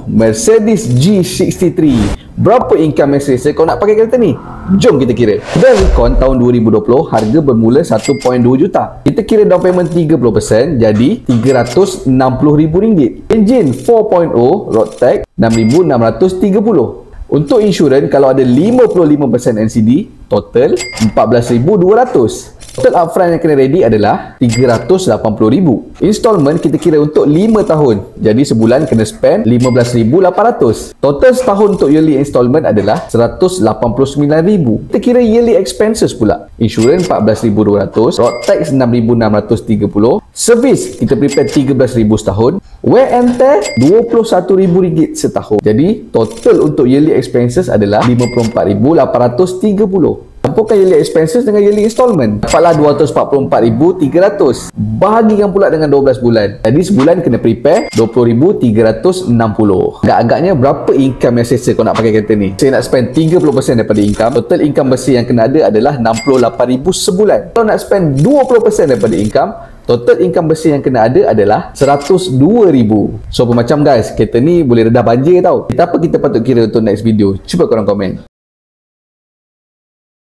Mercedes G63. Berapa income yang selesa kau nak pakai kereta ni? Jom kita kira. Grand Recon tahun 2020 harga bermula 1.2 juta. Kita kira down payment 30%, jadi RM360,000. Engine 4.0 road tax RM6,630. Untuk insurans, kalau ada 55% NCD, total RM14,200. Total upfront yang kena ready adalah RM380,000. Installment kita kira untuk 5 tahun. Jadi sebulan kena spend RM15,800. Total setahun untuk yearly installment adalah RM189,000. Kita kira yearly expenses pula. Insurans RM14,200, road tax RM6,630, service kita prepare RM13,000 setahun, wear and tear RM21,000 setahun. Jadi total untuk yearly expenses adalah RM54,830. Campurkan yearly expenses dengan yearly installment, dapatlah RM244,300. Bahagikan pula dengan 12 bulan. Jadi sebulan kena prepare RM20,360. Agak-agaknya berapa income yang selesa kau nak pakai kereta ni? Saya nak spend 30% daripada income. Total income bersih yang kena ada adalah RM68,000 sebulan. Kalau nak spend 20% daripada income, total income bersih yang kena ada adalah RM102,000. So apa macam guys, kereta ni boleh redah banjir tau. Kita apa kita patut kira untuk next video? Cuba korang komen.